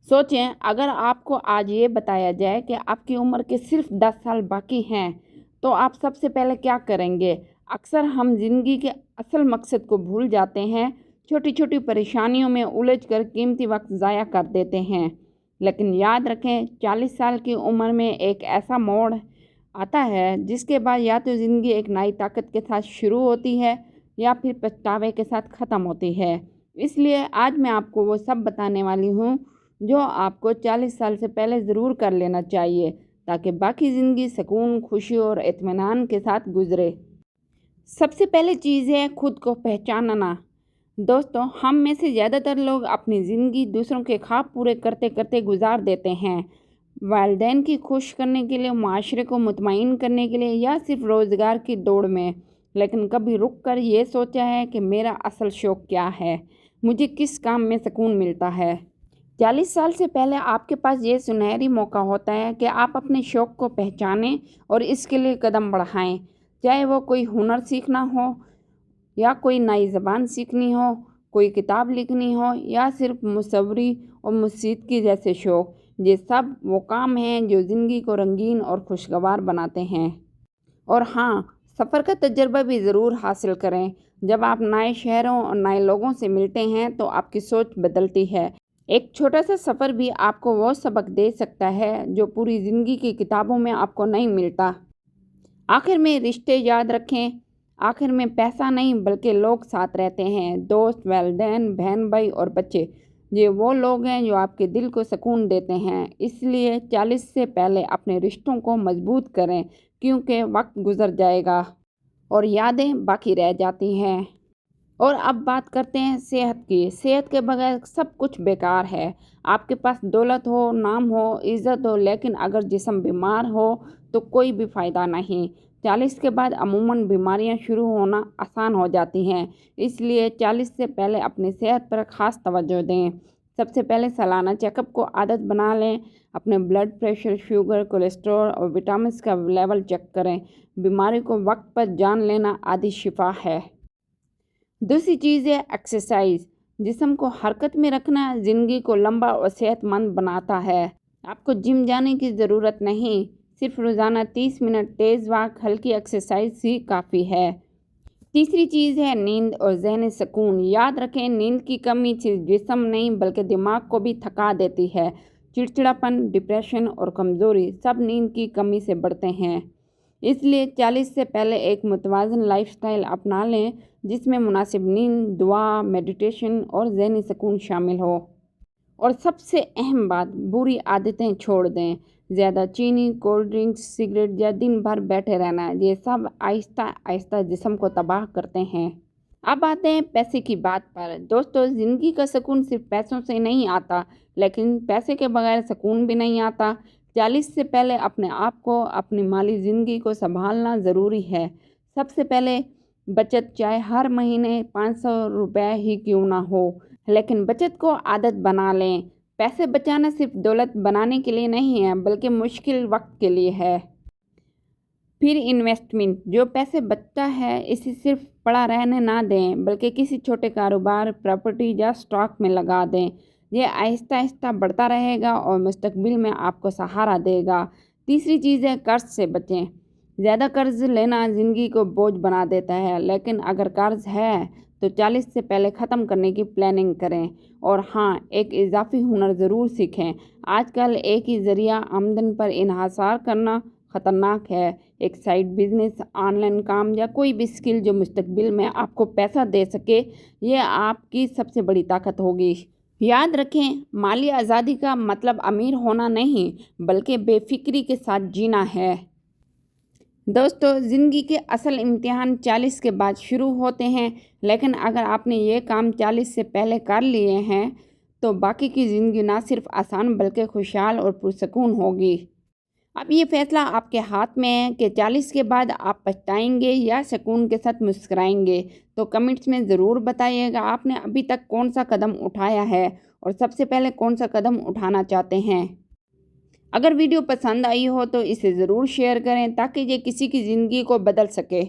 सोचें, अगर आपको आज ये बताया जाए कि आपकी उम्र के सिर्फ 10 साल बाकी हैं, तो आप सबसे पहले क्या करेंगे? अक्सर हम ज़िंदगी के असल मकसद को भूल जाते हैं, छोटी छोटी परेशानियों में उलझ कर कीमती वक्त ज़ाया कर देते हैं। लेकिन याद रखें, 40 साल की उम्र में एक ऐसा मोड़ आता है जिसके बाद या तो ज़िंदगी एक नई ताकत के साथ शुरू होती है या फिर पछतावे के साथ ख़त्म होती है। इसलिए आज मैं आपको वो सब बताने वाली हूँ जो आपको 40 साल से पहले ज़रूर कर लेना चाहिए, ताकि बाकी ज़िंदगी सुकून, खुशी और इत्मीनान के साथ गुजरे। सबसे पहली चीज़ है खुद को पहचानना। दोस्तों, हम में से ज़्यादातर लोग अपनी ज़िंदगी दूसरों के ख्वाब पूरे करते करते गुजार देते हैं। वालिदैन की खुश करने के लिए, माशरे को मुतमईन करने के लिए या सिर्फ रोज़गार की दौड़ में। लेकिन कभी रुक कर ये सोचा है कि मेरा असल शौक़ क्या है, मुझे किस काम में सुकून मिलता है? 40 साल से पहले आपके पास ये सुनहरी मौका होता है कि आप अपने शौक़ को पहचानें और इसके लिए कदम बढ़ाएं। चाहे वो कोई हुनर सीखना हो या कोई नई ज़बान सीखनी हो, कोई किताब लिखनी हो या सिर्फ मुसव्वरी और मूसीकी जैसे शौक़। ये सब वो काम हैं जो ज़िंदगी को रंगीन और खुशगवार बनाते हैं। और हाँ, सफ़र का तजुर्बा भी ज़रूर हासिल करें। जब आप नए शहरों और नए लोगों से मिलते हैं तो आपकी सोच बदलती है। एक छोटा सा सफ़र भी आपको वो सबक दे सकता है जो पूरी ज़िंदगी की किताबों में आपको नहीं मिलता। आखिर में रिश्ते याद रखें, आखिर में पैसा नहीं बल्कि लोग साथ रहते हैं। दोस्त, वालिदैन, बहन भाई और बच्चे, ये वो लोग हैं जो आपके दिल को सुकून देते हैं। इसलिए 40 से पहले अपने रिश्तों को मजबूत करें, क्योंकि वक्त गुजर जाएगा और यादें बाकी रह जाती हैं। और अब बात करते हैं सेहत की। सेहत के बगैर सब कुछ बेकार है। आपके पास दौलत हो, नाम हो, इज़्ज़त हो, लेकिन अगर जिस्म बीमार हो तो कोई भी फ़ायदा नहीं। 40 के बाद अमूमन बीमारियां शुरू होना आसान हो जाती हैं। इसलिए 40 से पहले अपनी सेहत पर ख़ास तवज्जो दें। सबसे पहले सालाना चेकअप को आदत बना लें। अपने ब्लड प्रेशर, शुगर, कोलेस्ट्रॉल और विटामिन का लेवल चेक करें। बीमारी को वक्त पर जान लेना आदि शिफा है। दूसरी चीज़ है एक्सरसाइज। जिस्म को हरकत में रखना ज़िंदगी को लंबा और सेहतमंद बनाता है। आपको जिम जाने की ज़रूरत नहीं, सिर्फ रोज़ाना 30 मिनट तेज़ वॉक, हल्की एक्सरसाइज ही काफ़ी है। तीसरी चीज़ है नींद और ज़हनी सुकून। याद रखें, नींद की कमी सिर्फ जिस्म नहीं बल्कि दिमाग को भी थका देती है। चिड़चिड़ापन, डिप्रेशन और कमज़ोरी सब नींद की कमी से बढ़ते हैं। इसलिए 40 से पहले एक मुतवाज़न लाइफस्टाइल अपना लें जिसमें मुनासिब नींद, दुआ, मेडिटेशन और ज़हनी सुकून शामिल हो। और सबसे अहम बात, बुरी आदतें छोड़ दें। ज़्यादा चीनी, कोल्ड ड्रिंक्स, सिगरेट या दिन भर बैठे रहना, ये सब आहिस्ता आहिस्ता जिस्म को तबाह करते हैं। अब आते हैं पैसे की बात पर। दोस्तों, ज़िंदगी का सुकून सिर्फ पैसों से नहीं आता, लेकिन पैसे के बगैर सुकून भी नहीं आता। 40 से पहले अपने आप को, अपनी माली ज़िंदगी को संभालना ज़रूरी है। सबसे पहले बचत, चाहे हर महीने 500 रुपये ही क्यों ना हो, लेकिन बचत को आदत बना लें। पैसे बचाना सिर्फ दौलत बनाने के लिए नहीं है बल्कि मुश्किल वक्त के लिए है। फिर इन्वेस्टमेंट, जो पैसे बचता है इसे सिर्फ पड़ा रहने ना दें बल्कि किसी छोटे कारोबार, प्रॉपर्टी या स्टॉक में लगा दें। यह आहिस्ता आहिस्ता बढ़ता रहेगा और मुस्तकबिल में आपको सहारा देगा। तीसरी चीज़ है कर्ज से बचें। ज़्यादा कर्ज लेना ज़िंदगी को बोझ बना देता है, लेकिन अगर कर्ज है तो 40 से पहले ख़त्म करने की प्लानिंग करें। और हाँ, एक इजाफी हुनर ज़रूर सीखें। आजकल एक ही ज़रिया आमदन पर इन्हासार करना ख़तरनाक है। एक साइड बिजनेस, ऑनलाइन काम या कोई भी स्किल जो मुस्तकबिल में आपको पैसा दे सके, ये आपकी सबसे बड़ी ताकत होगी। याद रखें, माली आज़ादी का मतलब अमीर होना नहीं बल्कि बेफिक्री के साथ जीना है। दोस्तों, ज़िंदगी के असल इम्तिहान 40 के बाद शुरू होते हैं, लेकिन अगर आपने ये काम 40 से पहले कर लिए हैं तो बाकी की ज़िंदगी ना सिर्फ आसान बल्कि खुशहाल और पुरसकून होगी। अब ये फैसला आपके हाथ में है कि 40 के बाद आप पछताएंगे या सुकून के साथ मुस्कुराएंगे। तो कमेंट्स में ज़रूर बताइएगा आपने अभी तक कौन सा कदम उठाया है और सबसे पहले कौन सा कदम उठाना चाहते हैं। अगर वीडियो पसंद आई हो तो इसे ज़रूर शेयर करें ताकि ये किसी की ज़िंदगी को बदल सके।